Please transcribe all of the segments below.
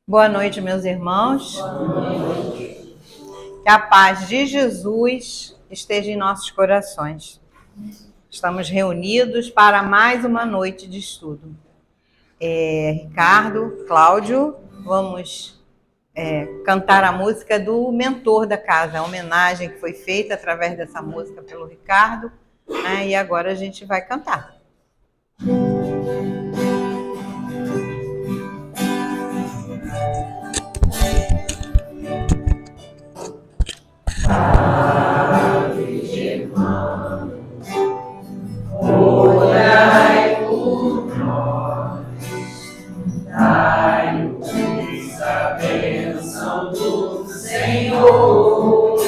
Boa noite, meus irmãos. Que a paz de Jesus esteja em nossos corações. Estamos reunidos para mais uma noite de estudo. Ricardo, Cláudio, vamos cantar a música do mentor da casa, a homenagem que foi feita através dessa música pelo Ricardo, né? E agora a gente vai cantar. Orai por nós, dai-nos a bênção do Senhor.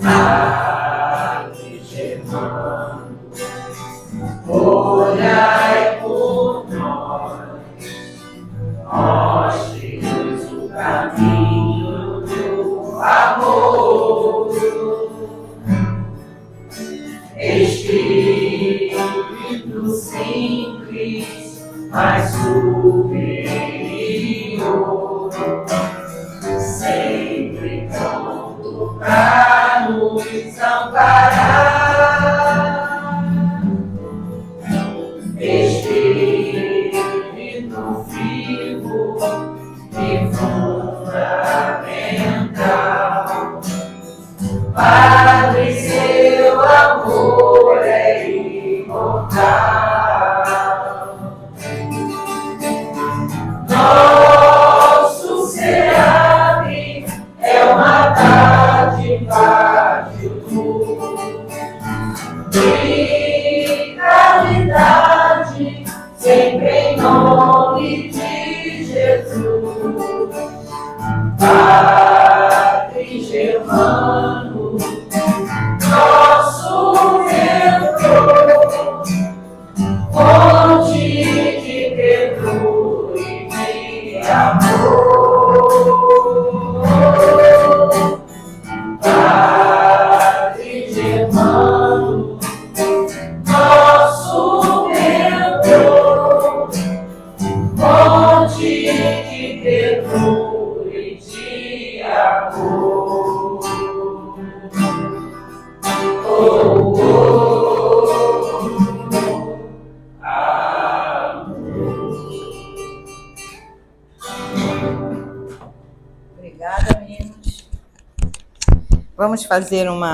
Padre Germano, olhai por nós, mostre-nos o caminho do amor. Espírito simples, mas superior, sempre pronto para nos amparar. Espírito vivo e fundamental, Padre, seu amor é imortal. Nosso ser abre é uma dádiva de luz, vitalidade sempre em nome de Jesus. Padre Germano, nosso mentor, fonte de ternura e de amor. Padre Germano, nosso mentor, fonte de ternura e de amor. Obrigada, meninos. Vamos fazer uma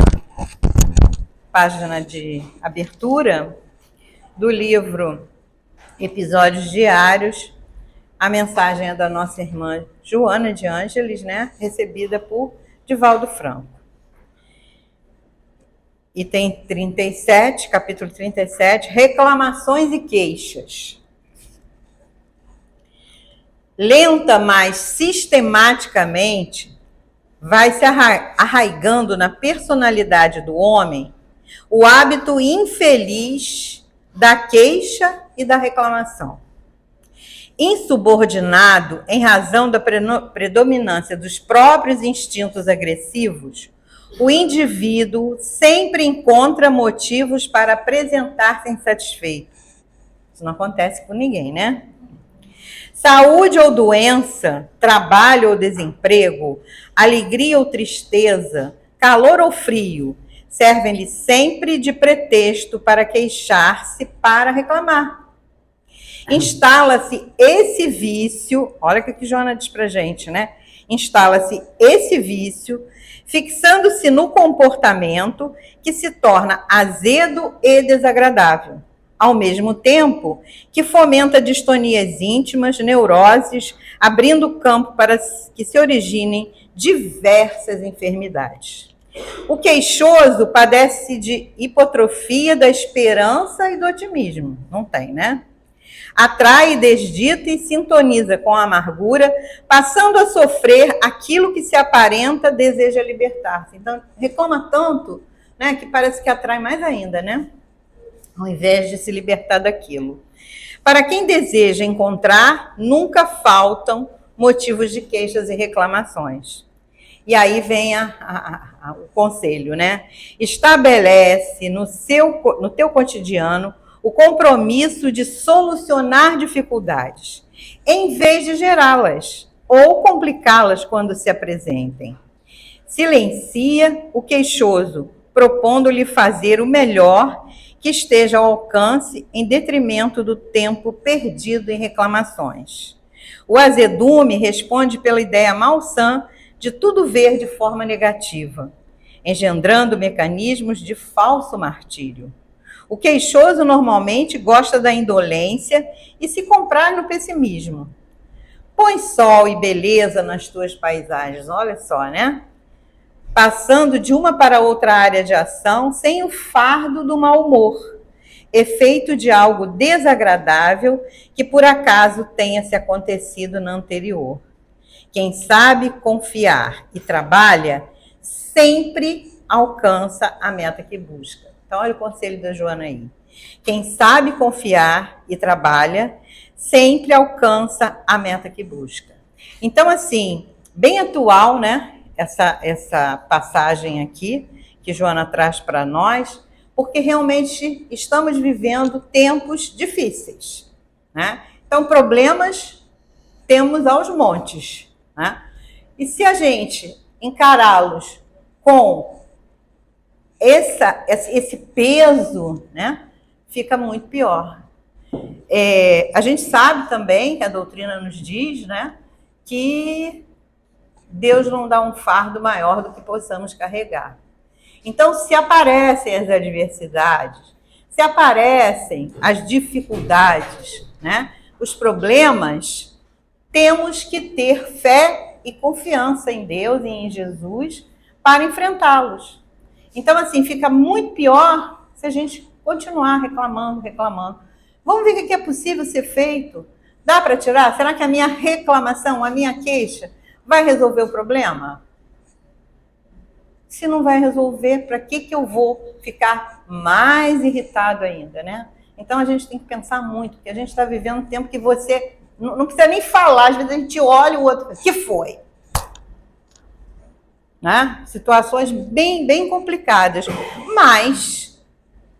página de abertura do livro Episódios Diários. A mensagem é da nossa irmã Joana de Ângeles, né? Recebida por Divaldo Franco. E tem 37, capítulo 37, reclamações e queixas. Lenta, mas sistematicamente, vai se arraigando na personalidade do homem o hábito infeliz da queixa e da reclamação. Insubordinado em razão da predominância dos próprios instintos agressivos, o indivíduo sempre encontra motivos para apresentar-se insatisfeito. Isso não acontece com ninguém, né? Saúde ou doença, trabalho ou desemprego, alegria ou tristeza, calor ou frio, servem-lhe sempre de pretexto para queixar-se, para reclamar. Instala-se esse vício, olha o que Joana diz pra gente, né? Instala-se esse vício, fixando-se no comportamento que se torna azedo e desagradável, ao mesmo tempo que fomenta distonias íntimas, neuroses, abrindo campo para que se originem diversas enfermidades. O queixoso padece de hipotrofia da esperança e do otimismo. Não tem, né? Atrai, desdita e sintoniza com a amargura, passando a sofrer aquilo que se aparenta, deseja libertar-se. Então, reclama tanto, né, que parece que atrai mais ainda, né? Ao invés de se libertar daquilo. Para quem deseja encontrar, nunca faltam motivos de queixas e reclamações. E aí vem o conselho, né? Estabelece no teu cotidiano o compromisso de solucionar dificuldades em vez de gerá-las ou complicá-las quando se apresentem. Silencia o queixoso, propondo-lhe fazer o melhor que esteja ao alcance, em detrimento do tempo perdido em reclamações. O azedume responde pela ideia malsã de tudo ver de forma negativa, engendrando mecanismos de falso martírio. O queixoso normalmente gosta da indolência e se compraz no pessimismo. Põe sol e beleza nas tuas paisagens, olha só, né? Passando de uma para outra área de ação sem o fardo do mau humor, efeito de algo desagradável que por acaso tenha se acontecido na anterior. Quem sabe confiar e trabalha sempre alcança a meta que busca. Então, olha o conselho da Joana aí. Quem sabe confiar e trabalha sempre alcança a meta que busca. Então, assim, bem atual, né? Essa passagem aqui que Joana traz para nós, porque realmente estamos vivendo tempos difíceis, né? Então, problemas temos aos montes, né? E se a gente encará-los com esse peso, né, fica muito pior. A gente sabe também, que a doutrina nos diz, né, que Deus não dá um fardo maior do que possamos carregar. Então, se aparecem as adversidades, se aparecem as dificuldades, né, os problemas, temos que ter fé e confiança em Deus e em Jesus para enfrentá-los. Então, assim, fica muito pior se a gente continuar reclamando. Vamos ver o que é possível ser feito? Dá para tirar? Será que a minha reclamação, a minha queixa, vai resolver o problema? Se não vai resolver, para que eu vou ficar mais irritado ainda, né? Então, a gente tem que pensar muito, porque a gente está vivendo um tempo que você não precisa nem falar, às vezes a gente olha o outro, que foi? Né? Situações bem complicadas, mas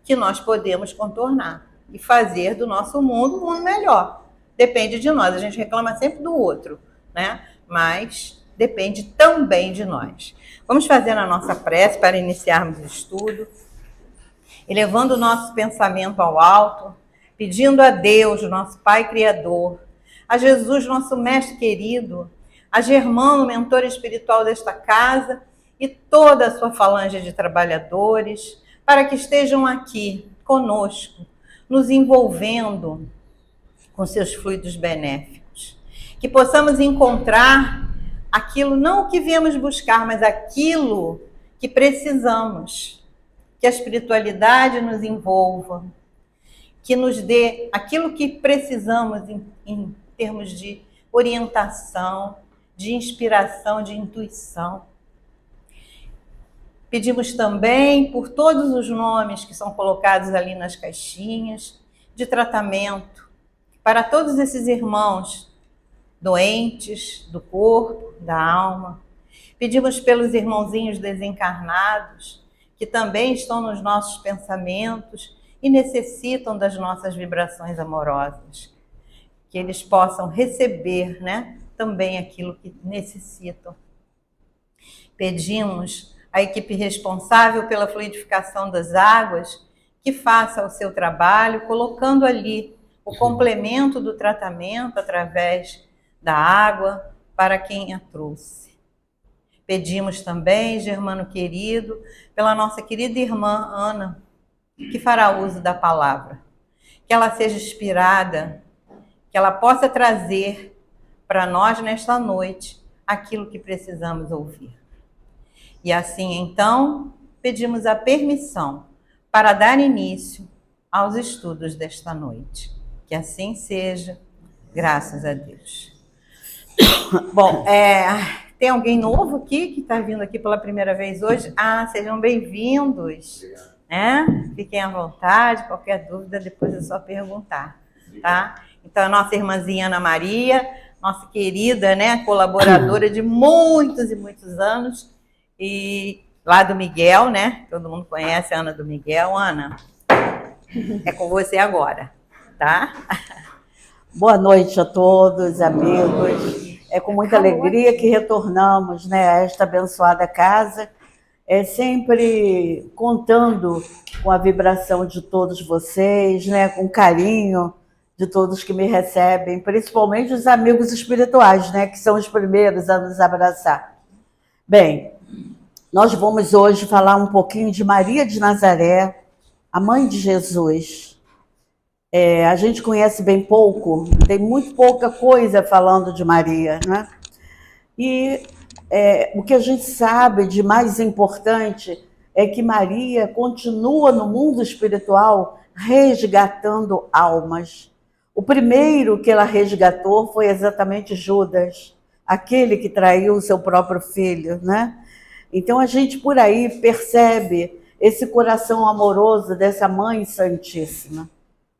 que nós podemos contornar e fazer do nosso mundo um mundo melhor. Depende de nós, a gente reclama sempre do outro, né? Mas depende também de nós. Vamos fazer a nossa prece para iniciarmos o estudo, elevando o nosso pensamento ao alto, pedindo a Deus, nosso Pai Criador, a Jesus, nosso Mestre querido, a Germano, mentor espiritual desta casa, e toda a sua falange de trabalhadores, para que estejam aqui conosco, nos envolvendo com seus fluidos benéficos. Que possamos encontrar aquilo, não o que viemos buscar, mas aquilo que precisamos. Que a espiritualidade nos envolva, que nos dê aquilo que precisamos em termos de orientação, de inspiração, de intuição. Pedimos também por todos os nomes que são colocados ali nas caixinhas de tratamento, para todos esses irmãos doentes do corpo, da alma. Pedimos pelos irmãozinhos desencarnados, que também estão nos nossos pensamentos e necessitam das nossas vibrações amorosas. Que eles possam receber, né, também aquilo que necessitam. Pedimos à equipe responsável pela fluidificação das águas que faça o seu trabalho, colocando ali o complemento do tratamento através da água para quem a trouxe. Pedimos também, Germano querido, pela nossa querida irmã Ana, que fará uso da palavra, que ela seja inspirada, que ela possa trazer para nós nesta noite aquilo que precisamos ouvir. E assim, então, pedimos a permissão para dar início aos estudos desta noite. Que assim seja, graças a Deus. Bom, tem alguém novo aqui que está vindo aqui pela primeira vez hoje? Sejam bem-vindos. Né? Fiquem à vontade, qualquer dúvida depois é só perguntar, tá? Então, a nossa irmãzinha Ana Maria, nossa querida, né, colaboradora de muitos e muitos anos, e lá do Miguel, né? Todo mundo conhece a Ana do Miguel. Ana, é com você agora, tá? Boa noite a todos, amigos. É com muita alegria que retornamos, né, a esta abençoada casa, sempre contando com a vibração de todos vocês, né, com o carinho de todos que me recebem, principalmente os amigos espirituais, né, que são os primeiros a nos abraçar. Bem, nós vamos hoje falar um pouquinho de Maria de Nazaré, a mãe de Jesus. A gente conhece bem pouco, tem muito pouca coisa falando de Maria, né? E o que a gente sabe de mais importante é que Maria continua no mundo espiritual resgatando almas. O primeiro que ela resgatou foi exatamente Judas, aquele que traiu o seu próprio filho, né? Então a gente por aí percebe esse coração amoroso dessa Mãe Santíssima.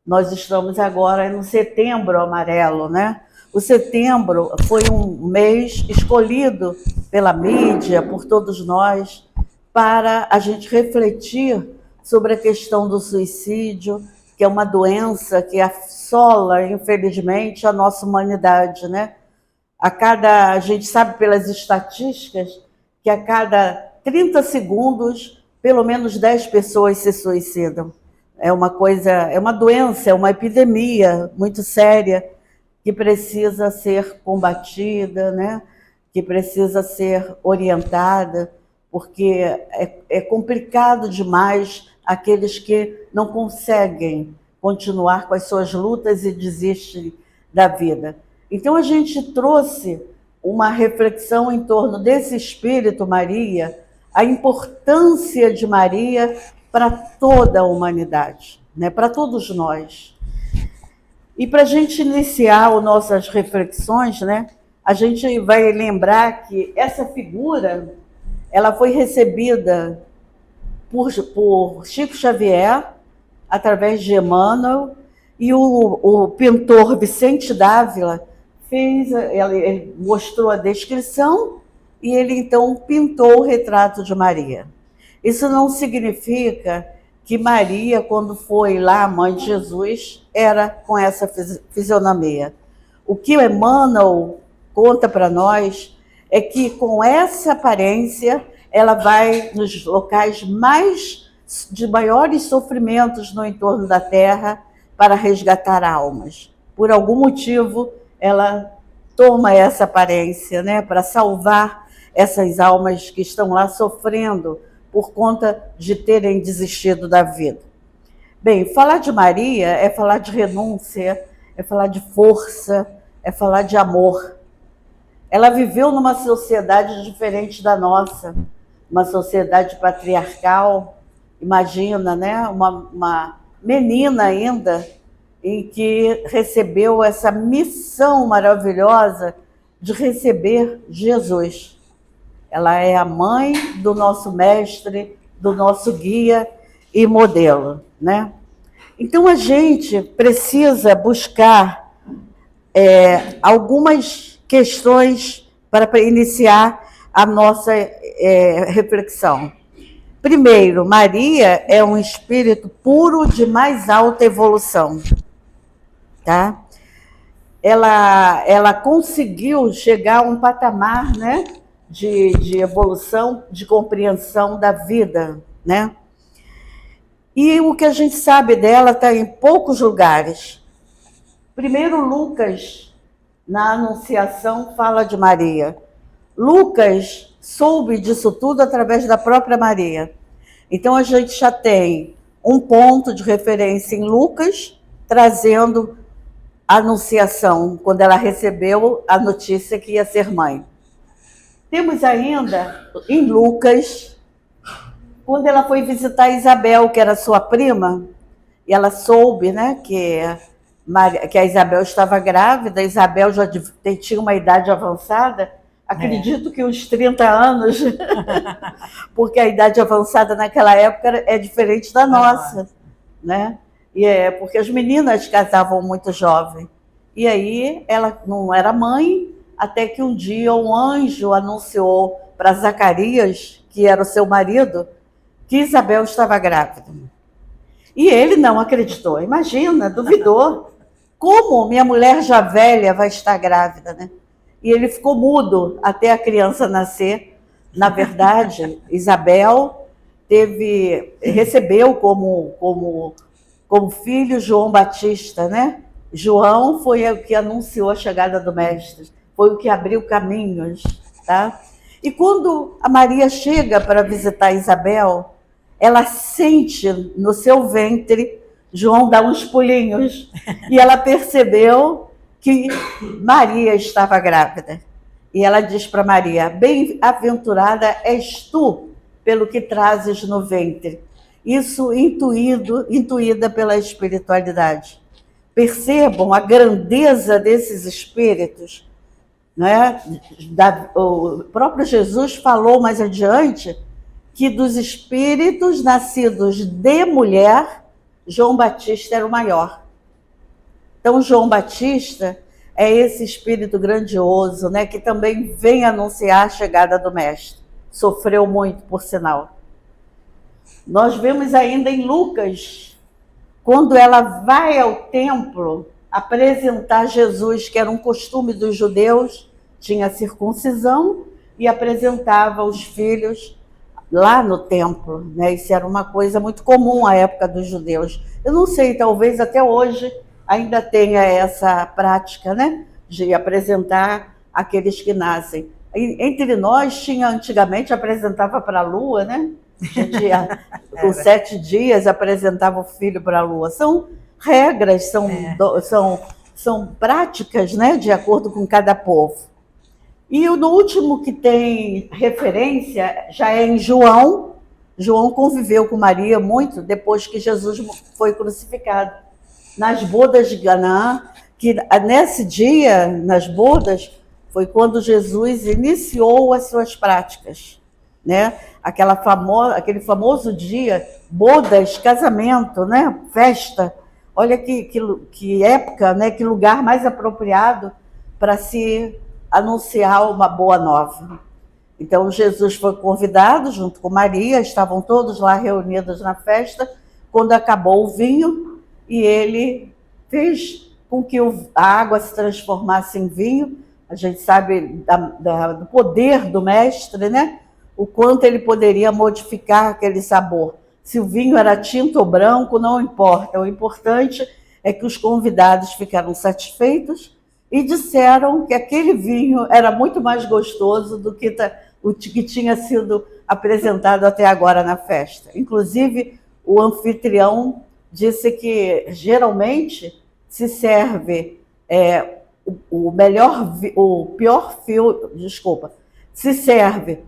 Nós estamos agora no Setembro Amarelo, né? O setembro foi um mês escolhido pela mídia, por todos nós, para a gente refletir sobre a questão do suicídio, que é uma doença que assola, infelizmente, a nossa humanidade, né? A gente sabe pelas estatísticas que a cada 30 segundos, pelo menos 10 pessoas se suicidam. É uma doença, é uma epidemia muito séria que precisa ser combatida, né? Que precisa ser orientada, porque é complicado demais aqueles que não conseguem continuar com as suas lutas e desistem da vida. Então a gente trouxe uma reflexão em torno desse espírito Maria, a importância de Maria para toda a humanidade, né? Para todos nós. E para a gente iniciar as nossas reflexões, né? A gente vai lembrar que essa figura ela foi recebida por Chico Xavier, através de Emmanuel, e o pintor Vicente Dávila ele mostrou a descrição e ele então pintou o retrato de Maria. Isso não significa que Maria, quando foi lá, a mãe de Jesus, era com essa fisionomia. O que o Emmanuel conta para nós é que com essa aparência ela vai nos locais de maiores sofrimentos no entorno da Terra para resgatar almas. Por algum motivo, ela toma essa aparência, né, para salvar essas almas que estão lá sofrendo por conta de terem desistido da vida. Bem, falar de Maria é falar de renúncia, é falar de força, é falar de amor. Ela viveu numa sociedade diferente da nossa, uma sociedade patriarcal. Imagina, né? Uma menina ainda, em que recebeu essa missão maravilhosa de receber Jesus. Ela é a mãe do nosso mestre, do nosso guia e modelo, né? Então a gente precisa buscar algumas questões para iniciar a nossa reflexão. Primeiro, Maria é um espírito puro de mais alta evolução, tá? Ela conseguiu chegar a um patamar, né, de evolução, de compreensão da vida, né? E o que a gente sabe dela está em poucos lugares. Primeiro, Lucas, na Anunciação, fala de Maria. Lucas soube disso tudo através da própria Maria. Então, a gente já tem um ponto de referência em Lucas, trazendo a Anunciação, quando ela recebeu a notícia que ia ser mãe. Temos ainda em Lucas, quando ela foi visitar Isabel, que era sua prima, e ela soube, né, que a Isabel estava grávida. Isabel já tinha uma idade avançada, acredito que uns 30 anos, porque a idade avançada naquela época é diferente da nossa, né? E porque as meninas casavam muito jovem. E aí ela não era mãe, até que um dia um anjo anunciou para Zacarias, que era o seu marido, que Isabel estava grávida. E ele não acreditou, imagina, duvidou. como minha mulher já velha vai estar grávida, né? E ele ficou mudo até a criança nascer. Na verdade, Isabel recebeu como filho João Batista, né? João foi o que anunciou a chegada do Mestre, foi o que abriu caminhos, tá? E quando a Maria chega para visitar Isabel, ela sente no seu ventre, João dá uns pulinhos, e ela percebeu que Maria estava grávida. E ela diz para Maria: bem-aventurada és tu pelo que trazes no ventre. Isso intuída pela espiritualidade. Percebam a grandeza desses espíritos, né? O próprio Jesus falou mais adiante que dos espíritos nascidos de mulher, João Batista era o maior. Então, João Batista é esse espírito grandioso, né, que também vem anunciar a chegada do Mestre. Sofreu muito, por sinal. Nós vemos ainda em Lucas, quando ela vai ao templo apresentar Jesus, que era um costume dos judeus, tinha circuncisão e apresentava os filhos lá no templo, né? Isso era uma coisa muito comum à época dos judeus. Eu não sei, talvez até hoje ainda tenha essa prática, né, de apresentar aqueles que nascem. Entre nós, antigamente, apresentava para a lua, né? Com 7 dias, apresentava o filho para a lua. São regras, são práticas, né, de acordo com cada povo. E no último que tem referência, já é em João. João conviveu com Maria muito depois que Jesus foi crucificado. Nas bodas de Canaã, que nesse dia, nas bodas, foi quando Jesus iniciou as suas práticas, né? Aquele famoso dia, bodas, casamento, né? Festa. Olha que época, né? Que lugar mais apropriado para se anunciar uma boa nova. Então, Jesus foi convidado junto com Maria, estavam todos lá reunidos na festa, quando acabou o vinho, e ele fez com que a água se transformasse em vinho. A gente sabe do poder do Mestre, né? O quanto ele poderia modificar aquele sabor. Se o vinho era tinto ou branco, não importa. O importante é que os convidados ficaram satisfeitos e disseram que aquele vinho era muito mais gostoso do que o que tinha sido apresentado até agora na festa. Inclusive, o anfitrião disse que geralmente se serve se serve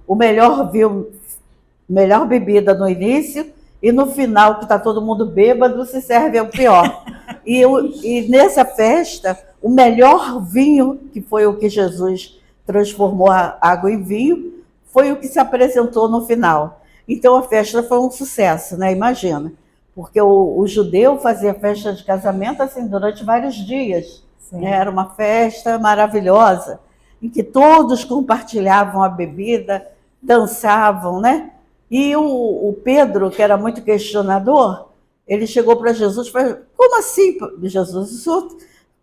melhor bebida no início e no final, que está todo mundo bêbado, se serve o pior. E nessa festa, o melhor vinho, que foi o que Jesus transformou a água em vinho, foi o que se apresentou no final. Então a festa foi um sucesso, né? Imagina. Porque o judeu fazia festa de casamento assim durante vários dias. Né? Era uma festa maravilhosa, em que todos compartilhavam a bebida, dançavam, né? E o Pedro, que era muito questionador, ele chegou para Jesus e falou: como assim, Jesus? O senhor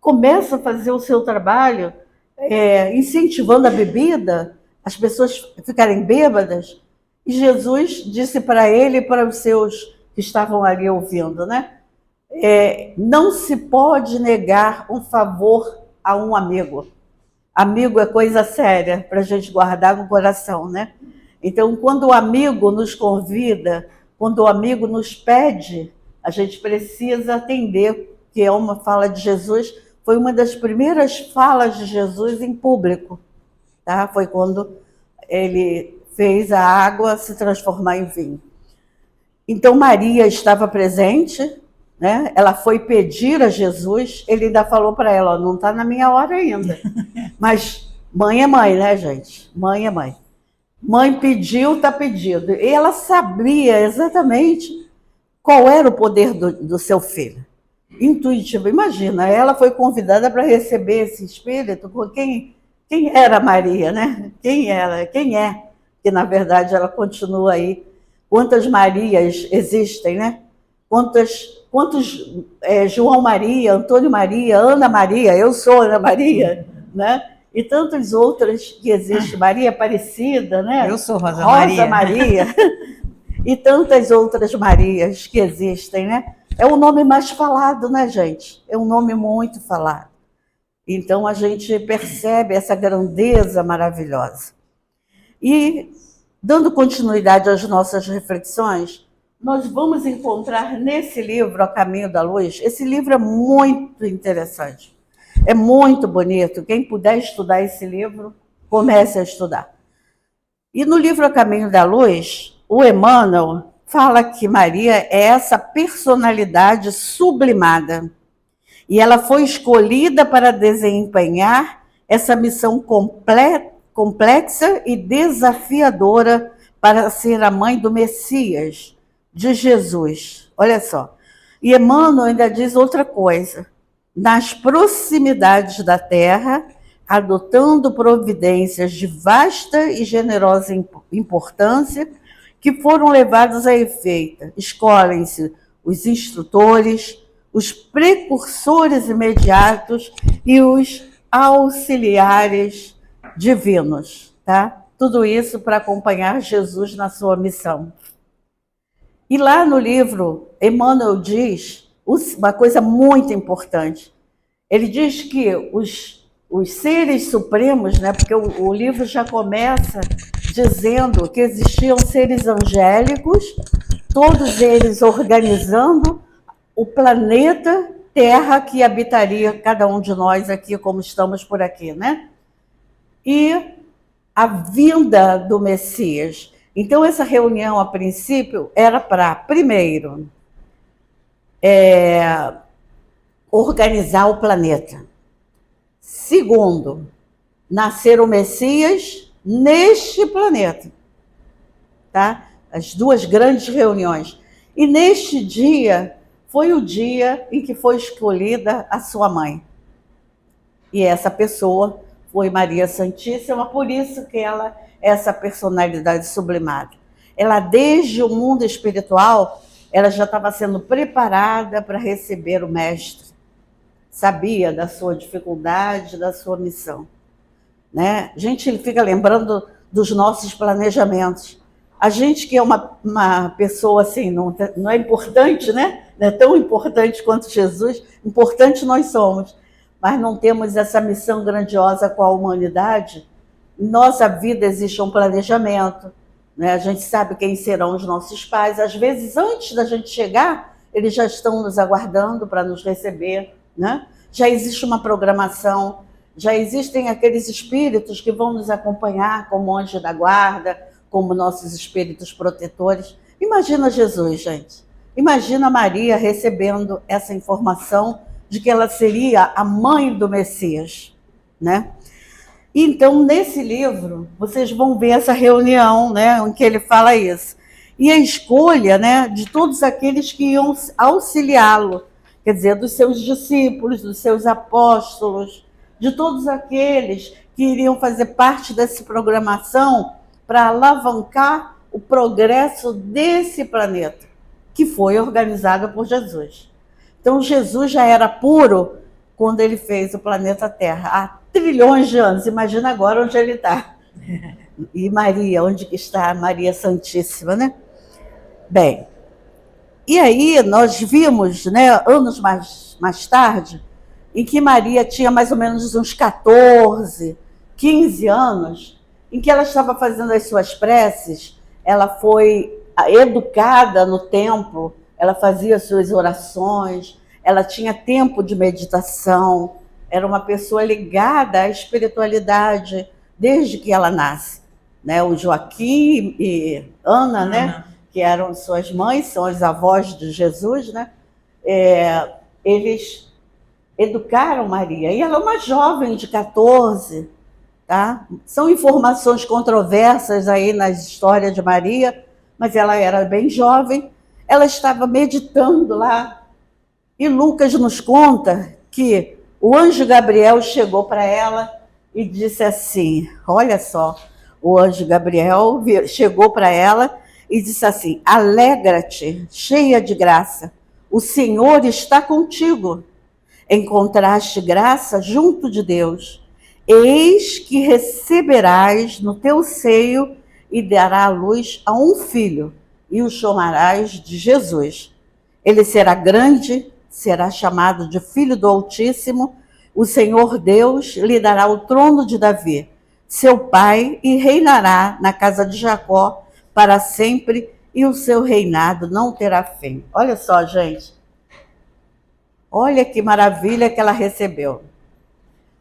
começa a fazer o seu trabalho incentivando a bebida, as pessoas ficarem bêbadas? E Jesus disse para ele e para os seus que estavam ali ouvindo, né? Não se pode negar um favor a um amigo. Amigo é coisa séria para a gente guardar no coração, né? Então, quando o amigo nos convida, quando o amigo nos pede, a gente precisa atender, que é uma fala de Jesus, foi uma das primeiras falas de Jesus em público, tá? Foi quando ele fez a água se transformar em vinho. Então, Maria estava presente, né? Ela foi pedir a Jesus, ele ainda falou para ela: não está na minha hora ainda. Mas mãe é mãe, né, gente? Mãe é mãe. Mãe pediu, está pedido. E ela sabia exatamente qual era o poder do seu filho. Intuitivo. Imagina, ela foi convidada para receber esse espírito. Quem era Maria, né? Quem era? Quem é? Que, na verdade, ela continua aí. Quantas Marias existem, né? Quantas quantos João Maria, Antônio Maria, Ana Maria, eu sou Ana Maria, né? E tantas outras que existem, Maria Aparecida, né? Eu sou Rosa Maria. Maria. E tantas outras Marias que existem, né? É o nome mais falado, né, gente? É um nome muito falado. Então, a gente percebe essa grandeza maravilhosa. E, dando continuidade às nossas reflexões, nós vamos encontrar nesse livro, A Caminho da Luz, esse livro é muito interessante. É muito bonito. Quem puder estudar esse livro, comece a estudar. E no livro A Caminho da Luz, o Emmanuel fala que Maria é essa personalidade sublimada. E ela foi escolhida para desempenhar essa missão complexa e desafiadora para ser a mãe do Messias, de Jesus. Olha só. E Emmanuel ainda diz outra coisa. Nas proximidades da terra, adotando providências de vasta e generosa importância, que foram levadas a efeito. Escolhem-se os instrutores, os precursores imediatos e os auxiliares divinos, tá? Tudo isso para acompanhar Jesus na sua missão. E lá no livro, Emmanuel diz uma coisa muito importante. Ele diz que os seres supremos, né, porque o livro já começa dizendo que existiam seres angélicos, todos eles organizando o planeta Terra que habitaria cada um de nós aqui, como estamos por aqui, né? E a vinda do Messias. Então, essa reunião, a princípio, era para, primeiro, organizar o planeta. Segundo, nascer o Messias neste planeta. Tá? As duas grandes reuniões. E neste dia, foi o dia em que foi escolhida a sua mãe. E essa pessoa foi Maria Santíssima, por isso que ela é essa personalidade sublimada. Ela, desde o mundo espiritual, ela já estava sendo preparada para receber o Mestre. Sabia da sua dificuldade, da sua missão. Né? A gente fica lembrando dos nossos planejamentos. A gente que é uma pessoa assim, não é importante, né? Não é tão importante quanto Jesus, importante nós somos, mas não temos essa missão grandiosa com a humanidade. Em nossa vida existe um planejamento, né? A gente sabe quem serão os nossos pais. Às vezes, antes da gente chegar, eles já estão nos aguardando para nos receber, né? Já existe uma programação, já existem aqueles espíritos que vão nos acompanhar como anjo da guarda, como nossos espíritos protetores. Imagina Jesus, gente. Imagina Maria recebendo essa informação de que ela seria a mãe do Messias, né? Então, nesse livro, vocês vão ver essa reunião, né, em que ele fala isso. E a escolha, né, de todos aqueles que iam auxiliá-lo, quer dizer, dos seus discípulos, dos seus apóstolos, de todos aqueles que iriam fazer parte dessa programação para alavancar o progresso desse planeta, que foi organizado por Jesus. Então, Jesus já era puro quando ele fez o planeta Terra, há trilhões de anos. Imagina agora onde ele está. E Maria, onde está Maria Santíssima, né? Bem, e aí nós vimos, né, anos mais tarde, em que Maria tinha mais ou menos uns 14, 15 anos, em que ela estava fazendo as suas preces, ela foi educada no templo, ela fazia suas orações, ela tinha tempo de meditação, era uma pessoa ligada à espiritualidade desde que ela nasce. Né? O Joaquim e Ana, né? Que eram suas mães, são as avós de Jesus, né? Eles educaram Maria. E ela é uma jovem de 14, tá? São informações controversas aí na história de Maria, mas ela era bem jovem. Ela estava meditando lá. E Lucas nos conta que o anjo Gabriel chegou para ela e disse assim, olha só, o anjo Gabriel chegou para ela e disse assim, alegra-te, cheia de graça, o Senhor está contigo. Encontraste graça junto de Deus. Eis que receberás no teu seio e dará à luz a um filho, e o chamarás de Jesus. Ele será grande, será chamado de Filho do Altíssimo. O Senhor Deus lhe dará o trono de Davi, seu pai, e reinará na casa de Jacó para sempre, e o seu reinado não terá fim. Olha só, gente. Olha que maravilha que ela recebeu.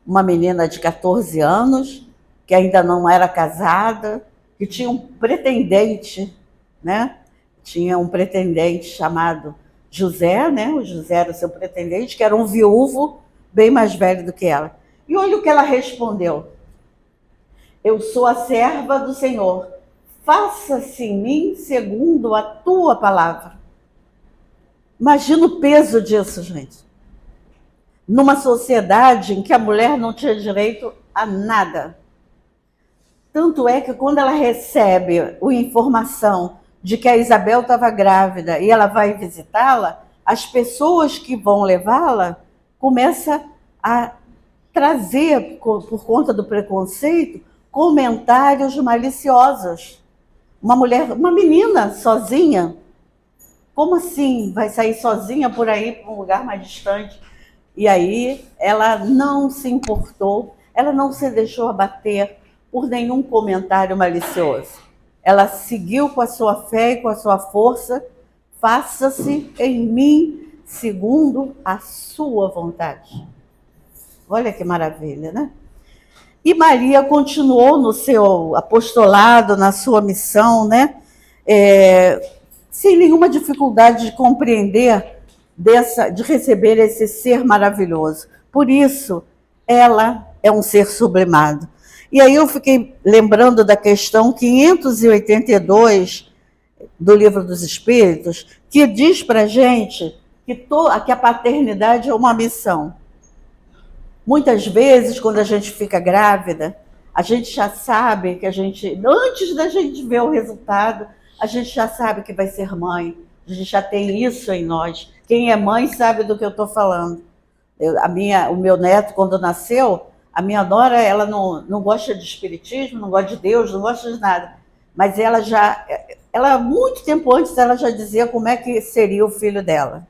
Uma menina de 14 anos, que ainda não era casada, que tinha um pretendente, né? Tinha um pretendente chamado José, né? O José era o seu pretendente, que era um viúvo bem mais velho do que ela. E olha o que ela respondeu. Eu sou a serva do Senhor. Faça-se em mim segundo a tua palavra. Imagina o peso disso, gente. Numa sociedade em que a mulher não tinha direito a nada. Tanto é que quando ela recebe a informação de que a Isabel estava grávida e ela vai visitá-la, as pessoas que vão levá-la começam a trazer, por conta do preconceito, comentários maliciosos. Uma mulher, uma menina sozinha, como assim vai sair sozinha por aí para um lugar mais distante? E aí ela não se importou, ela não se deixou abater por nenhum comentário malicioso. Ela seguiu com a sua fé e com a sua força. Faça-se em mim segundo a sua vontade. Olha que maravilha, né? E Maria continuou no seu apostolado, na sua missão, né? Sem nenhuma dificuldade de compreender, de receber esse ser maravilhoso. Por isso, ela é um ser sublimado. E aí eu fiquei lembrando da questão 582 do Livro dos Espíritos, que diz para a gente que a paternidade é uma missão. Muitas vezes, quando a gente fica grávida, a gente já sabe que antes da gente ver o resultado, a gente já sabe que vai ser mãe. A gente já tem isso em nós. Quem é mãe sabe do que eu estou falando. O meu neto, quando nasceu, a minha nora, ela não gosta de espiritismo, não gosta de Deus, não gosta de nada. Mas ela muito tempo antes, ela já dizia como é que seria o filho dela.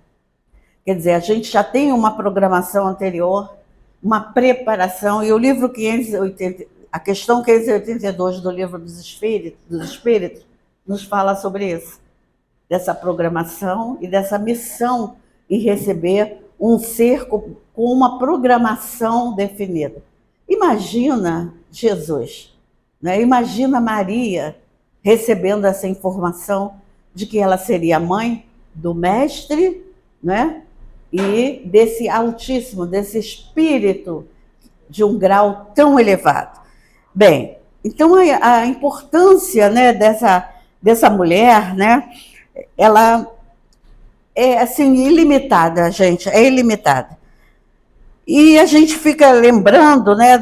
Quer dizer, a gente já tem uma programação anterior, uma preparação, e o livro 580, a questão 582 do Livro dos Espíritos nos fala sobre isso, dessa programação e dessa missão em receber um ser com uma programação definida. Imagina Jesus, né? Imagina Maria recebendo essa informação de que ela seria mãe do Mestre, né? E desse Altíssimo, desse Espírito de um grau tão elevado. Bem, então a importância, né, dessa mulher, né, ela é assim ilimitada, gente, é ilimitada. E a gente fica lembrando, né,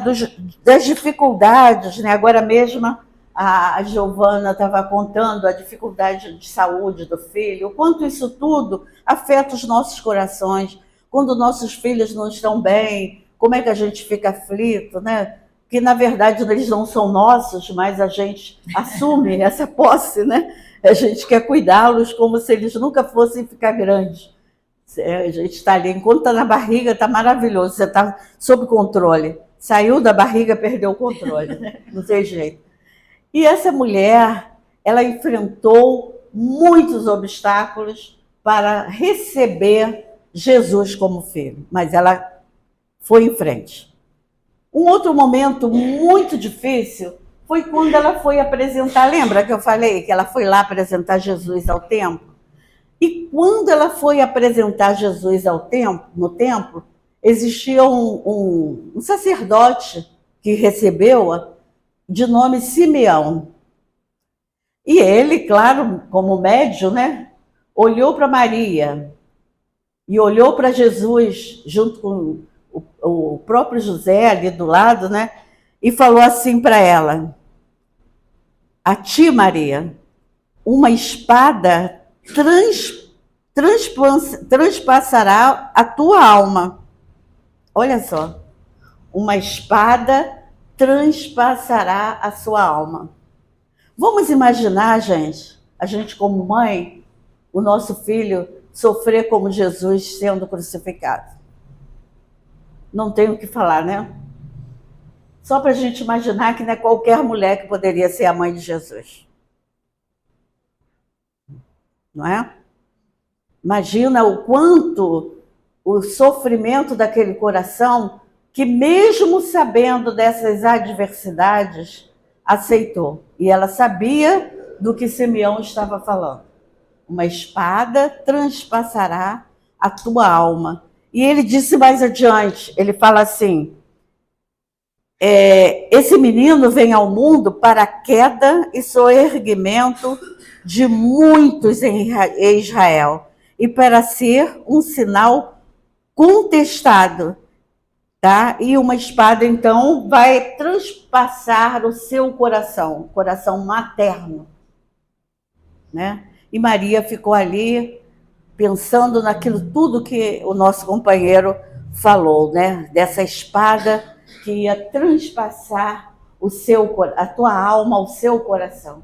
das dificuldades, né? Agora mesmo a Giovana estava contando a dificuldade de saúde do filho, o quanto isso tudo afeta os nossos corações. Quando nossos filhos não estão bem, como é que a gente fica aflito, né? Que na verdade eles não são nossos, mas a gente assume essa posse, né? A gente quer cuidá-los como se eles nunca fossem ficar grandes. A gente está ali, enquanto está na barriga, está maravilhoso, você está sob controle. Saiu da barriga, perdeu o controle, né? Não tem jeito. E essa mulher, ela enfrentou muitos obstáculos para receber Jesus como filho, mas ela foi em frente. Um outro momento muito difícil foi quando ela foi apresentar, lembra que eu falei que ela foi lá apresentar Jesus ao templo? E quando ela foi apresentar Jesus no templo, existia um sacerdote que recebeu-a de nome Simeão. E ele, claro, como médium, né, olhou para Maria e olhou para Jesus, junto com o próprio José ali do lado, né, e falou assim para ela: a ti, Maria, uma espada transpassará a tua alma. Olha só, uma espada transpassará a sua alma. Vamos imaginar, gente, a gente como mãe, o nosso filho sofrer como Jesus sendo crucificado. Não tenho o que falar, né? Só para a gente imaginar que não é qualquer mulher que poderia ser a mãe de Jesus. Não é? Imagina o quanto o sofrimento daquele coração que, mesmo sabendo dessas adversidades, aceitou. E ela sabia do que Simeão estava falando. Uma espada transpassará a tua alma. E ele disse mais adiante, ele fala assim, esse menino vem ao mundo para a queda e soerguimento de muitos em Israel, e para ser um sinal contestado, tá? E uma espada, então, vai transpassar o seu coração materno, né? E Maria ficou ali pensando naquilo tudo que o nosso companheiro falou, né? Dessa espada que ia transpassar a tua alma, o seu coração.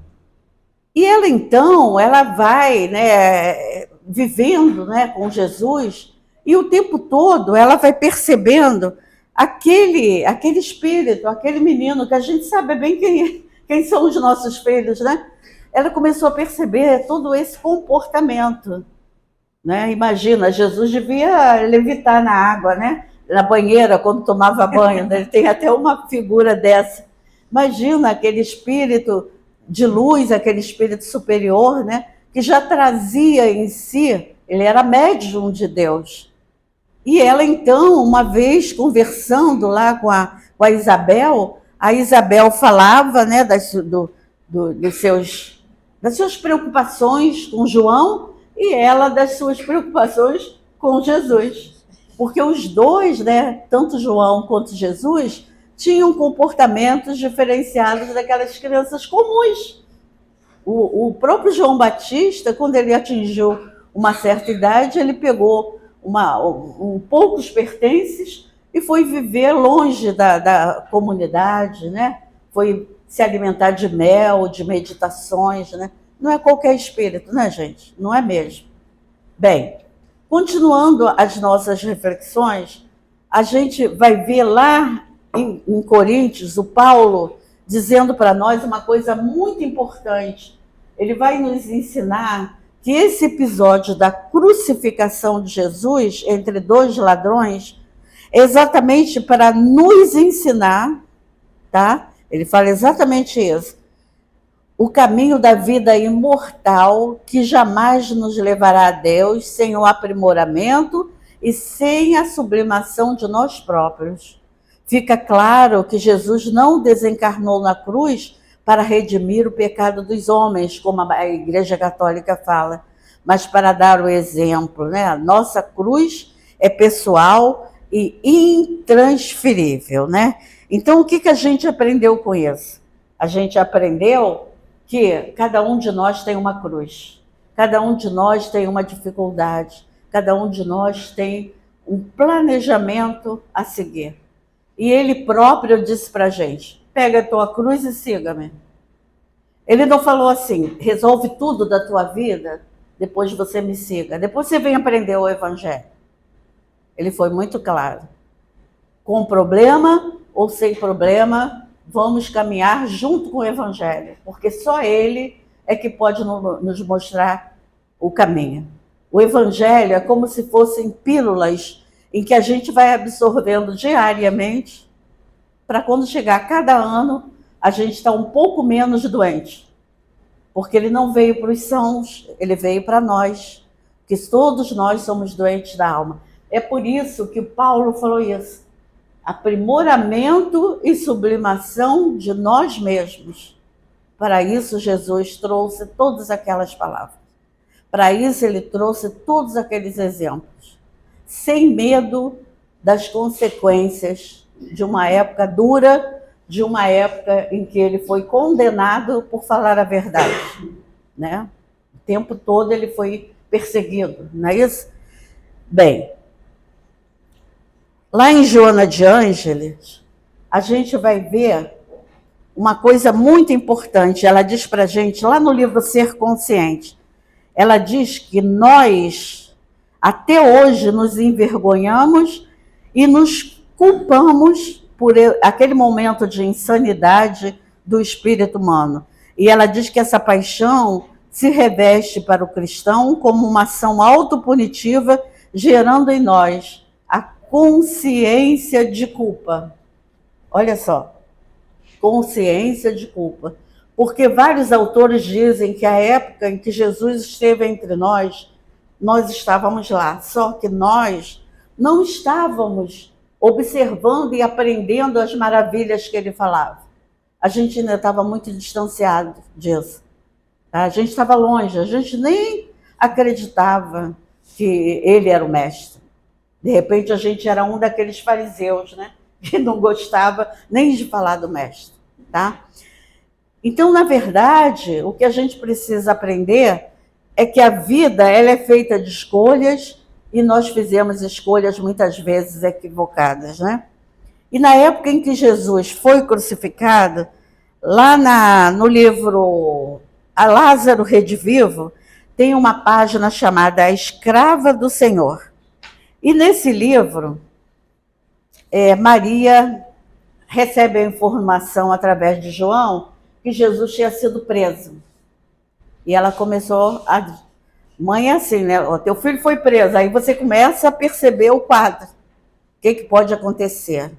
E ela, então, ela vai, né, vivendo, né, com Jesus, e o tempo todo ela vai percebendo aquele espírito, aquele menino, que a gente sabe bem quem são os nossos filhos, né? Ela começou a perceber todo esse comportamento, né? Imagina, Jesus devia levitar na água, né? Na banheira, quando tomava banho, né? Ele tem até uma figura dessa. Imagina aquele espírito de luz, aquele espírito superior, né? Que já trazia em si, ele era médium de Deus. E ela, então, uma vez conversando lá com a Isabel, a Isabel falava, né, das suas preocupações com João, e ela das suas preocupações com Jesus. Porque os dois, né, tanto João quanto Jesus, tinham comportamentos diferenciados daquelas crianças comuns. O próprio João Batista, quando ele atingiu uma certa idade, ele pegou poucos pertences e foi viver longe da comunidade, né? Foi se alimentar de mel, de meditações, né? Não é qualquer espírito, né, gente? Não é mesmo. Bem, continuando as nossas reflexões, a gente vai ver lá em Coríntios, o Paulo dizendo para nós uma coisa muito importante. Ele vai nos ensinar que esse episódio da crucificação de Jesus entre dois ladrões é exatamente para nos ensinar, tá? Ele fala exatamente isso. O caminho da vida imortal que jamais nos levará a Deus sem o aprimoramento e sem a sublimação de nós próprios. Fica claro que Jesus não desencarnou na cruz para redimir o pecado dos homens, como a Igreja Católica fala, mas para dar o exemplo, né? A nossa cruz é pessoal e intransferível, né? Então, o que a gente aprendeu com isso? A gente aprendeu que cada um de nós tem uma cruz, cada um de nós tem uma dificuldade, cada um de nós tem um planejamento a seguir. E ele próprio disse para a gente, pega a tua cruz e siga-me. Ele não falou assim, resolve tudo da tua vida, depois você me siga, depois você vem aprender o Evangelho. Ele foi muito claro. Com problema ou sem problema, vamos caminhar junto com o Evangelho, porque só ele é que pode nos mostrar o caminho. O Evangelho é como se fossem pílulas em que a gente vai absorvendo diariamente, para quando chegar cada ano, a gente está um pouco menos doente. Porque ele não veio para os sãos, ele veio para nós, que todos nós somos doentes da alma. É por isso que Paulo falou isso. Aprimoramento e sublimação de nós mesmos. Para isso, Jesus trouxe todas aquelas palavras. Para isso, ele trouxe todos aqueles exemplos. Sem medo das consequências de uma época dura, de uma época em que ele foi condenado por falar a verdade, né? O tempo todo ele foi perseguido, não é isso? Bem, lá em Joana de Ângeles, a gente vai ver uma coisa muito importante. Ela diz para a gente, lá no livro Ser Consciente, ela diz que nós, até hoje, nos envergonhamos e nos culpamos por aquele momento de insanidade do espírito humano. E ela diz que essa paixão se reveste para o cristão como uma ação autopunitiva, gerando em nós a consciência de culpa. Olha só, consciência de culpa. Porque vários autores dizem que a época em que Jesus esteve entre nós, nós estávamos lá, só que nós não estávamos observando e aprendendo as maravilhas que ele falava. A gente ainda estava muito distanciado disso. Tá? A gente estava longe, a gente nem acreditava que ele era o mestre. De repente, a gente era um daqueles fariseus, né? Que não gostava nem de falar do mestre. Tá? Então, na verdade, o que a gente precisa aprender é que a vida ela é feita de escolhas e nós fizemos escolhas muitas vezes equivocadas, né? E na época em que Jesus foi crucificado, lá no livro A Lázaro Redivivo, tem uma página chamada A Escrava do Senhor. E nesse livro, Maria recebe a informação através de João que Jesus tinha sido preso. E ela começou a... Mãe é assim, né? O teu filho foi preso. Aí você começa a perceber o quadro. O que pode acontecer?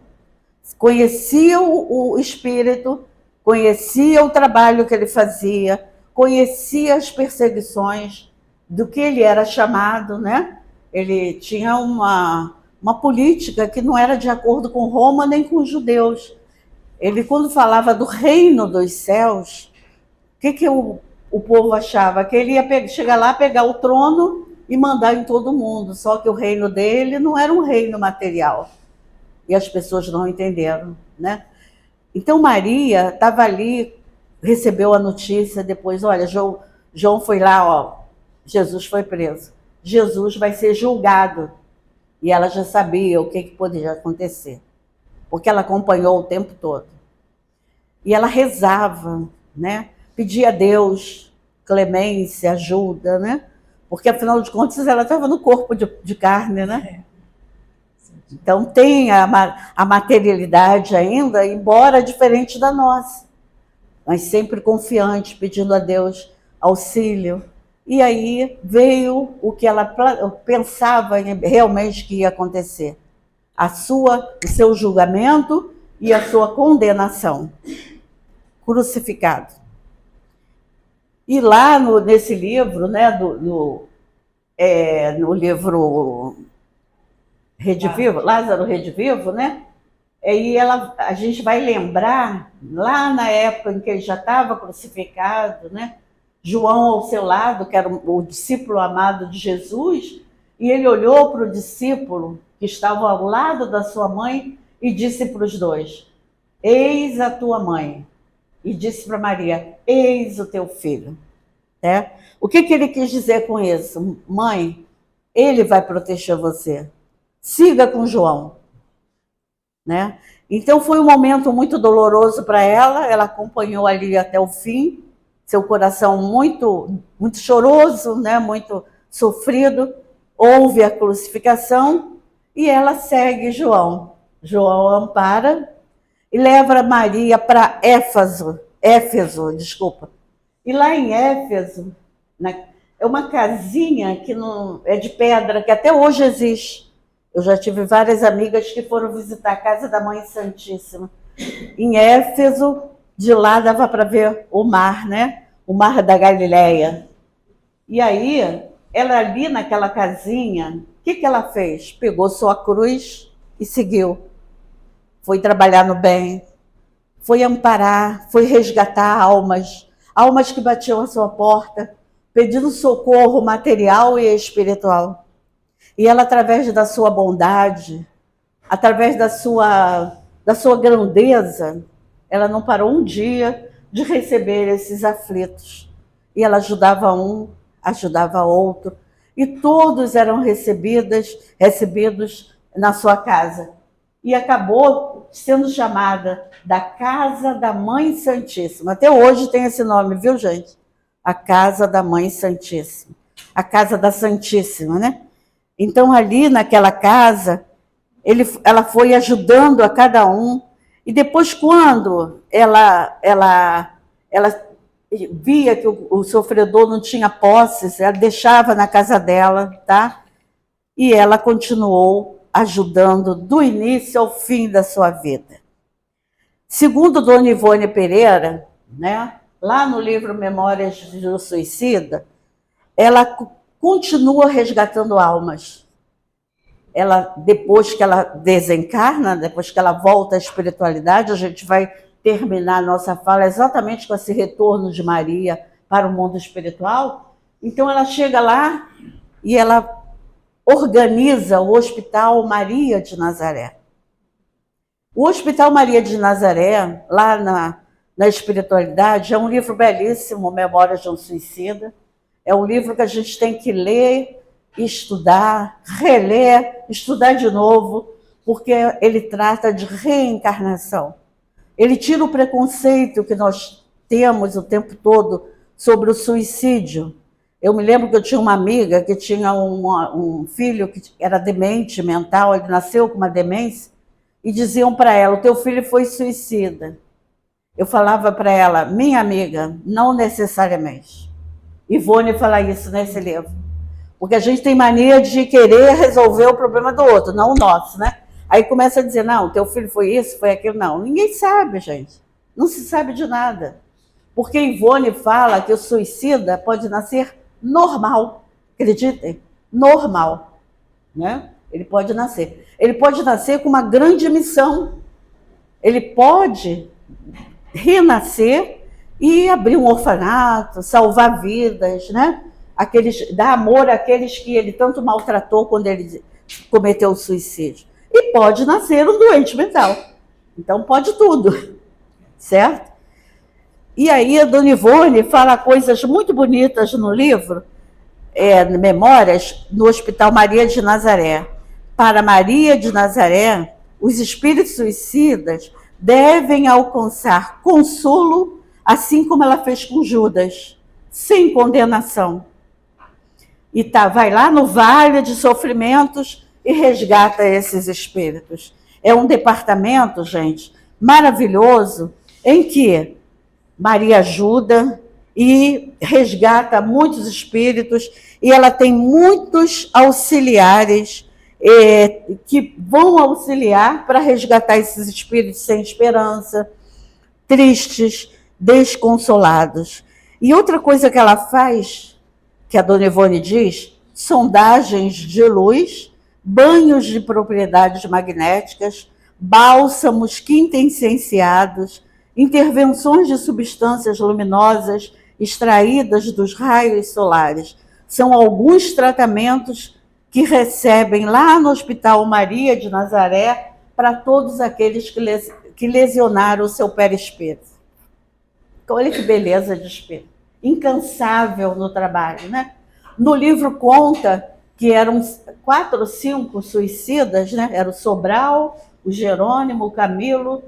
Conhecia o espírito, conhecia o trabalho que ele fazia, conhecia as perseguições do que ele era chamado, né? Ele tinha uma política que não era de acordo com Roma nem com os judeus. Ele, quando falava do reino dos céus, o que o povo achava? Que ele ia chegar lá, pegar o trono e mandar em todo mundo. Só que o reino dele não era um reino material. E as pessoas não entenderam, né? Então Maria estava ali, recebeu a notícia depois, olha, João foi lá, ó, Jesus foi preso. Jesus vai ser julgado. E ela já sabia o que poderia acontecer, porque ela acompanhou o tempo todo. E ela rezava, né? Pedia a Deus clemência, ajuda, né? Porque, afinal de contas, ela estava no corpo de carne, né? Então, tem a materialidade ainda, embora diferente da nossa, mas sempre confiante, pedindo a Deus auxílio. E aí veio o que ela pensava realmente que ia acontecer. O seu julgamento e a sua condenação. Crucificado. E lá nesse livro, né, no livro Redivivo, Lázaro Redivivo, né? E a gente vai lembrar, lá na época em que ele já estava crucificado, né? João ao seu lado, que era o discípulo amado de Jesus, e ele olhou para o discípulo que estava ao lado da sua mãe e disse para os dois, eis a tua mãe. E disse para Maria, eis o teu filho. O que ele quis dizer com isso? Mãe, ele vai proteger você. Siga com João. Né? Então foi um momento muito doloroso para ela acompanhou ali até o fim, seu coração muito, muito choroso, né? Muito sofrido, houve a crucificação e ela segue João. João ampara e leva Maria para Éfeso. E lá em Éfeso, é uma casinha que não é de pedra, que até hoje existe. Eu já tive várias amigas que foram visitar a casa da Mãe Santíssima. Em Éfeso, de lá dava para ver o mar, né? O mar da Galileia. E aí, ela ali naquela casinha, o que ela fez? Pegou sua cruz e seguiu. Foi trabalhar no bem, foi amparar, foi resgatar almas que batiam à sua porta, pedindo socorro material e espiritual. E ela, através da sua bondade, através da sua grandeza, ela não parou um dia de receber esses aflitos. E ela ajudava um, ajudava outro. e todos eram recebidos na sua casa. E acabou sendo chamada da Casa da Mãe Santíssima. Até hoje tem esse nome, viu, gente? A Casa da Mãe Santíssima. A Casa da Santíssima, né? Então, ali naquela casa, ela foi ajudando a cada um. E depois, quando ela via que o sofredor não tinha posses, ela deixava na casa dela, tá? E ela continuou ajudando do início ao fim da sua vida. Segundo Dona Ivone Pereira, né, lá no livro Memórias de um Suicida, ela continua resgatando almas. Ela, depois que ela desencarna, depois que ela volta à espiritualidade, a gente vai terminar a nossa fala exatamente com esse retorno de Maria para o mundo espiritual. Então ela chega lá e ela organiza o Hospital Maria de Nazaré. O Hospital Maria de Nazaré, lá na espiritualidade, é um livro belíssimo, Memórias de um Suicida. É um livro que a gente tem que ler, estudar, reler, estudar de novo, porque ele trata de reencarnação. Ele tira o preconceito que nós temos o tempo todo sobre o suicídio. Eu me lembro que eu tinha uma amiga que tinha um filho que era demente mental, ele nasceu com uma demência, e diziam para ela, o teu filho foi suicida. Eu falava para ela, minha amiga, não necessariamente. Ivone fala isso nesse livro. Porque a gente tem mania de querer resolver o problema do outro, não o nosso, né? Aí começa a dizer, não, teu filho foi isso, foi aquilo. Não, ninguém sabe, gente. Não se sabe de nada. Porque Ivone fala que o suicida pode nascer normal. Acreditem? Normal. Né? Ele pode nascer. Ele pode nascer com uma grande missão. Ele pode renascer e abrir um orfanato, salvar vidas, né? Dar amor àqueles que ele tanto maltratou quando ele cometeu o suicídio. E pode nascer um doente mental. Então pode tudo, certo? E aí a Dona Ivone fala coisas muito bonitas no livro, Memórias, no Hospital Maria de Nazaré. Para Maria de Nazaré, os espíritos suicidas devem alcançar consolo, assim como ela fez com Judas, sem condenação. E vai lá no vale de sofrimentos e resgata esses espíritos. É um departamento, gente, maravilhoso, em que Maria ajuda e resgata muitos espíritos, e ela tem muitos auxiliares que vão auxiliar para resgatar esses espíritos sem esperança, tristes, desconsolados. E outra coisa que ela faz, que a Dona Ivone diz, sondagens de luz, banhos de propriedades magnéticas, bálsamos quintessenciados, intervenções de substâncias luminosas extraídas dos raios solares. São alguns tratamentos que recebem lá no Hospital Maria de Nazaré para todos aqueles que lesionaram o seu perispírito. Então, olha que beleza de espírito. Incansável no trabalho, né? No livro conta que eram 4 ou 5 suicidas, né? Era o Sobral, o Jerônimo, o Camilo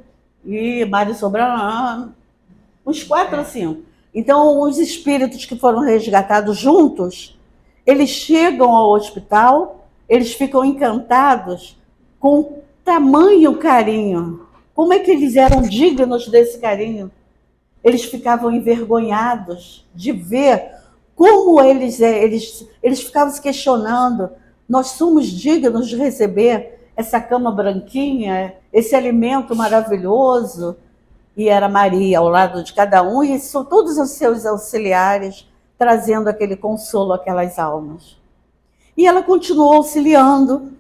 e Mário Sobral, uns 4 ou 5. Então, os espíritos que foram resgatados juntos, eles chegam ao hospital, eles ficam encantados com tamanho carinho. Como é que eles eram dignos desse carinho? Eles ficavam envergonhados de ver como eles ficavam se questionando. Nós somos dignos de receber essa cama branquinha, esse alimento maravilhoso. E era Maria ao lado de cada um, e são todos os seus auxiliares trazendo aquele consolo àquelas almas. E ela continuou auxiliando,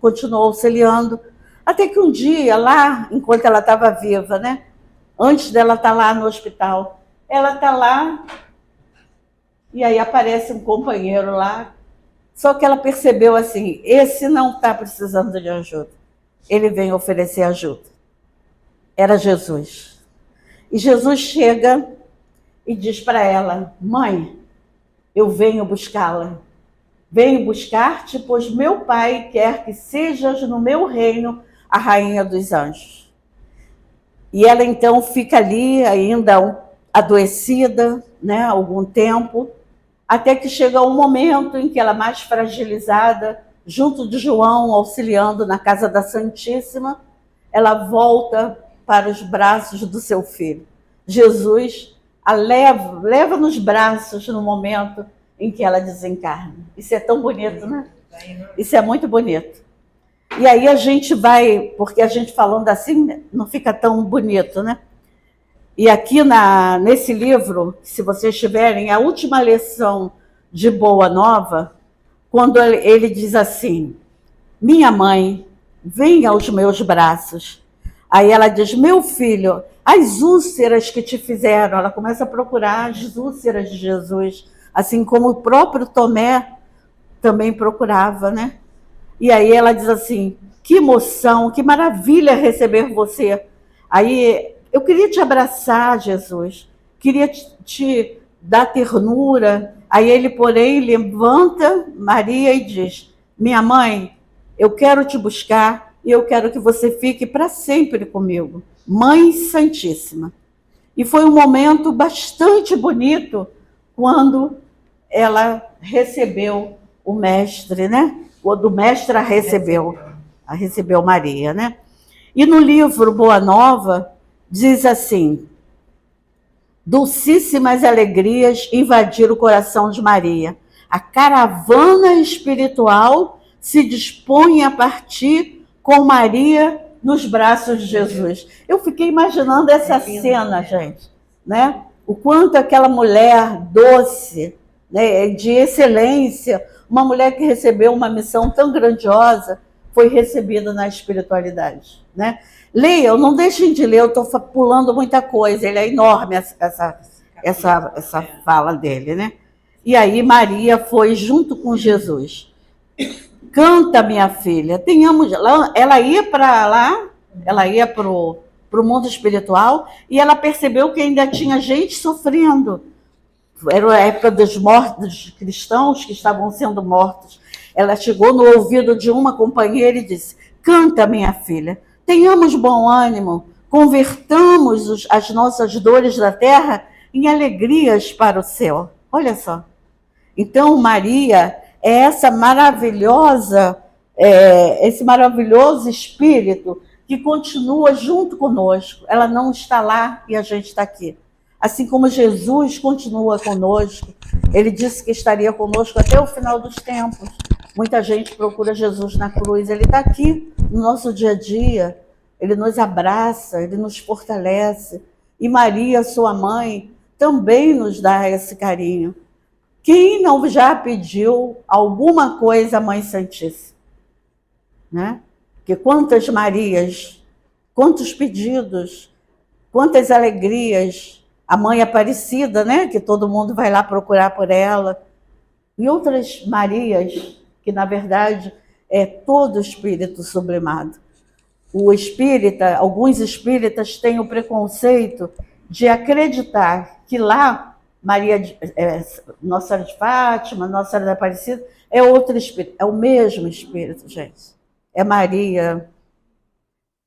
até que um dia, lá, enquanto ela estava viva, né? Antes dela estar lá no hospital, ela está lá, e aí aparece um companheiro lá, só que ela percebeu assim, esse não está precisando de ajuda, ele vem oferecer ajuda. Era Jesus. E Jesus chega e diz para ela, mãe, eu venho buscá-la. venho buscar-te, pois meu Pai quer que sejas no meu reino a rainha dos anjos. E ela então fica ali ainda adoecida, né, algum tempo, até que chega um momento em que ela, mais fragilizada, junto de João, auxiliando na casa da Santíssima, ela volta para os braços do seu filho. Jesus a leva nos braços no momento em que ela desencarna. Isso é tão bonito, né? Isso é muito bonito. E aí a gente vai, porque a gente falando assim não fica tão bonito, né? E aqui nesse livro, se vocês tiverem, a última lição de Boa Nova, quando ele diz assim, minha mãe, venha aos meus braços. Aí ela diz, meu filho, as úlceras que te fizeram, ela começa a procurar as úlceras de Jesus, assim como o próprio Tomé também procurava, né? E aí ela diz assim, que emoção, que maravilha receber você. Aí eu queria te abraçar, Jesus, queria te dar ternura. Aí ele, porém, levanta Maria e diz, minha mãe, eu quero te buscar e eu quero que você fique para sempre comigo. Mãe Santíssima. E foi um momento bastante bonito quando ela recebeu o mestre, né? Quando o mestre a recebeu Maria, né? E no livro Boa Nova, diz assim, dulcíssimas alegrias invadiram o coração de Maria. A caravana espiritual se dispõe a partir com Maria nos braços de Jesus. Eu fiquei imaginando essa cena, gente, né? O quanto aquela mulher doce, né, de excelência, uma mulher que recebeu uma missão tão grandiosa, foi recebida na espiritualidade, né? Leiam, não deixem de ler, eu estou pulando muita coisa, ele é enorme essa fala dele, né? E aí Maria foi junto com Jesus. Canta, minha filha, tenhamos. Ela ia para lá, ela ia para o mundo espiritual e ela percebeu que ainda tinha gente sofrendo. Era a época dos mortos, dos cristãos que estavam sendo mortos. Ela chegou no ouvido de uma companheira e disse, canta, minha filha, tenhamos bom ânimo, convertamos as nossas dores da terra em alegrias para o céu. Olha só. Então, Maria é essa esse maravilhoso espírito que continua junto conosco. Ela não está lá e a gente está aqui. Assim como Jesus continua conosco, ele disse que estaria conosco até o final dos tempos. Muita gente procura Jesus na cruz, ele está aqui no nosso dia a dia, ele nos abraça, ele nos fortalece. E Maria, sua mãe, também nos dá esse carinho. Quem não já pediu alguma coisa à Mãe Santíssima? Né? Porque quantas Marias, quantos pedidos, quantas alegrias, a Mãe Aparecida, né? Que todo mundo vai lá procurar por ela, e outras Marias, que na verdade é todo o espírito sublimado. O espírita, alguns espíritas têm o preconceito de acreditar que lá Maria, Nossa Senhora de Fátima, Nossa Senhora da Aparecida, é outro espírito, é o mesmo espírito, gente. É Maria.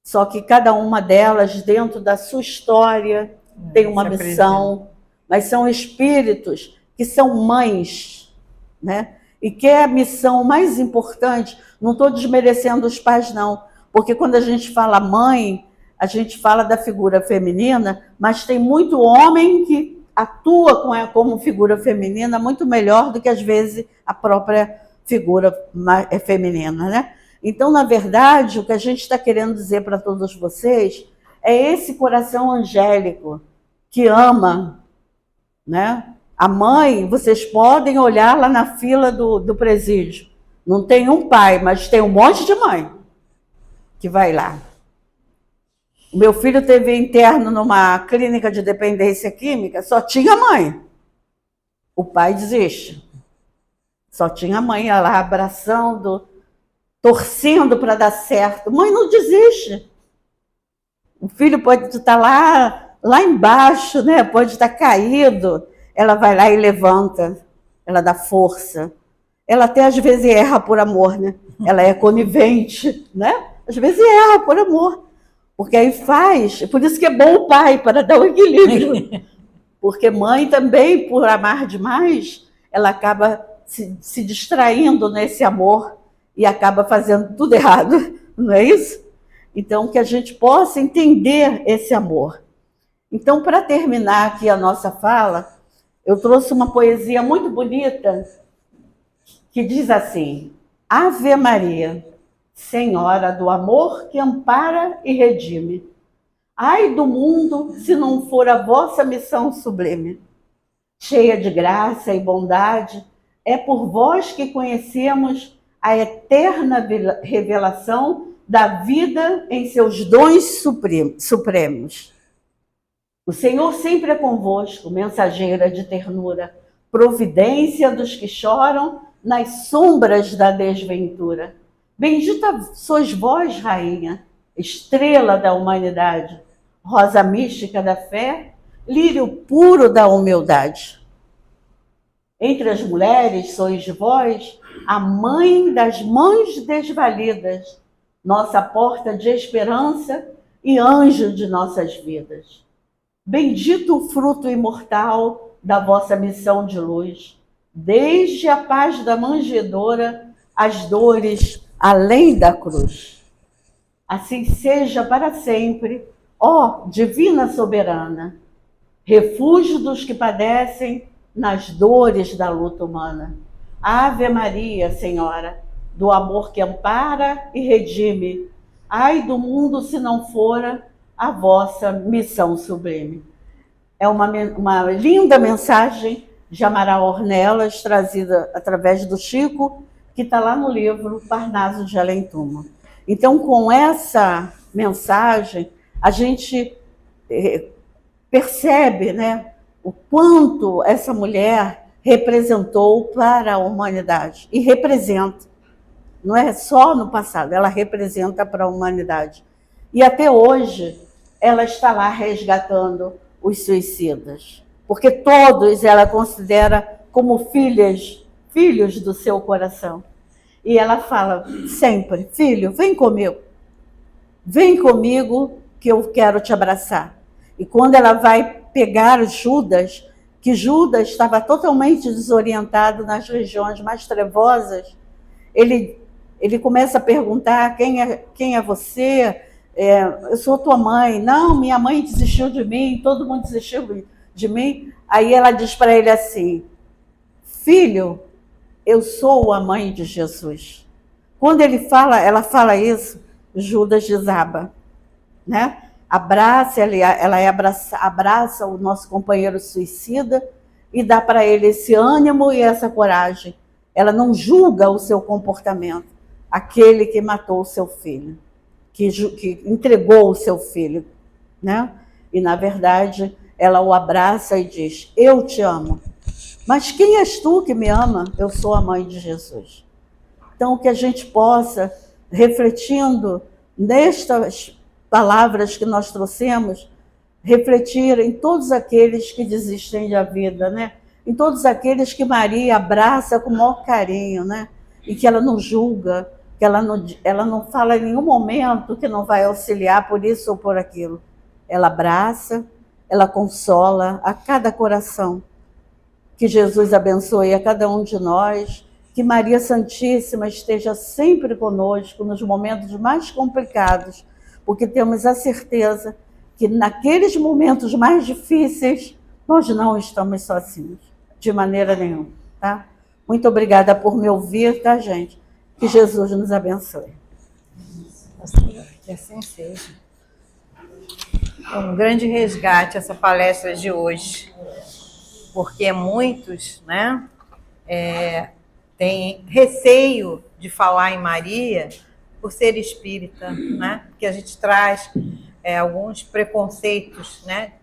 Só que cada uma delas, dentro da sua história, tem uma missão, mas são espíritos que são mães, né? E que é a missão mais importante, não estou desmerecendo os pais, não, porque quando a gente fala mãe, a gente fala da figura feminina, mas tem muito homem que atua como figura feminina muito melhor do que, às vezes, a própria figura feminina, né? Então, na verdade, o que a gente está querendo dizer para todos vocês é esse coração angélico que ama, né? A mãe, vocês podem olhar lá na fila do presídio. Não tem um pai, mas tem um monte de mãe que vai lá. O meu filho teve interno numa clínica de dependência química, só tinha mãe. O pai desiste. Só tinha a mãe lá abraçando, torcendo para dar certo. Mãe não desiste. O filho pode estar lá embaixo, né? Pode estar caído. Ela vai lá e levanta. Ela dá força. ela até às vezes erra por amor, né? Ela é conivente, né? Às vezes erra por amor. Porque aí faz, por isso que é bom o pai, para dar o equilíbrio. Porque mãe também, por amar demais, ela acaba se distraindo nesse amor e acaba fazendo tudo errado, não é isso? Então, que a gente possa entender esse amor. Então, para terminar aqui a nossa fala, eu trouxe uma poesia muito bonita que diz assim: Ave Maria, Senhora do amor que ampara e redime. Ai do mundo se não for a vossa missão sublime. Cheia de graça e bondade, é por vós que conhecemos a eterna revelação da vida em seus dons supremos. O Senhor sempre é convosco, mensageira de ternura, providência dos que choram nas sombras da desventura. Bendita sois vós, rainha, estrela da humanidade, rosa mística da fé, lírio puro da humildade. Entre as mulheres sois vós a mãe das mães desvalidas, nossa porta de esperança e anjo de nossas vidas. Bendito o fruto imortal da vossa missão de luz, desde a paz da manjedoura às dores além da cruz. Assim seja para sempre, ó divina soberana, refúgio dos que padecem nas dores da luta humana. Ave Maria, Senhora, do amor que ampara e redime. Ai do mundo se não fora a vossa missão sublime. É uma linda mensagem de Amaral Ornelas, trazida através do Chico, que está lá no livro Parnaso de Além Túmulo. Então, com essa mensagem, a gente percebe, né, o quanto essa mulher representou para a humanidade. E representa. Não é só no passado, ela representa para a humanidade. E até hoje, ela está lá resgatando os suicidas. Porque todos ela considera como filhos do seu coração. E ela fala sempre: filho, vem comigo. Vem comigo que eu quero te abraçar. E quando ela vai pegar Judas, que Judas estava totalmente desorientado nas regiões mais trevosas, ele começa a perguntar: quem é você? Eu sou tua mãe. Não, minha mãe desistiu de mim, todo mundo desistiu de mim. Aí ela diz para ele assim: filho, eu sou a mãe de Jesus. Quando ela fala isso, Judas desaba, né? Abraça o nosso companheiro suicida e dá para ele esse ânimo e essa coragem. Ela não julga o seu comportamento, aquele que matou o seu filho, que entregou o seu filho, né? E, na verdade, ela o abraça e diz: eu te amo. Mas quem és tu que me ama? Eu sou a mãe de Jesus. Então, que a gente possa, refletindo nestas palavras que nós trouxemos, refletir em todos aqueles que desistem da vida, né? Em todos aqueles que Maria abraça com o maior carinho, né? E que ela não julga, que ela não fala em nenhum momento que não vai auxiliar por isso ou por aquilo. Ela abraça, ela consola a cada coração. Que Jesus abençoe a cada um de nós, que Maria Santíssima esteja sempre conosco nos momentos mais complicados, porque temos a certeza que naqueles momentos mais difíceis nós não estamos sozinhos, de maneira nenhuma, tá? Muito obrigada por me ouvir, tá, gente? Que Jesus nos abençoe. Que assim seja. Um grande resgate essa palestra de hoje, porque muitos, né, têm receio de falar em Maria por ser espírita, né? Porque a gente traz alguns preconceitos, né,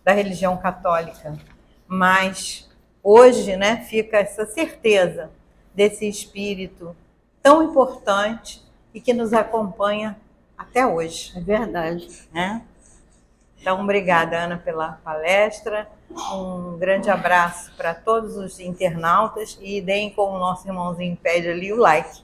da religião católica. Mas hoje, né, fica essa certeza desse espírito tão importante e que nos acompanha até hoje. É verdade. Né? Então, obrigada, Ana, pela palestra. Um grande abraço para todos os internautas e deem, como o nosso irmãozinho pede ali, o like.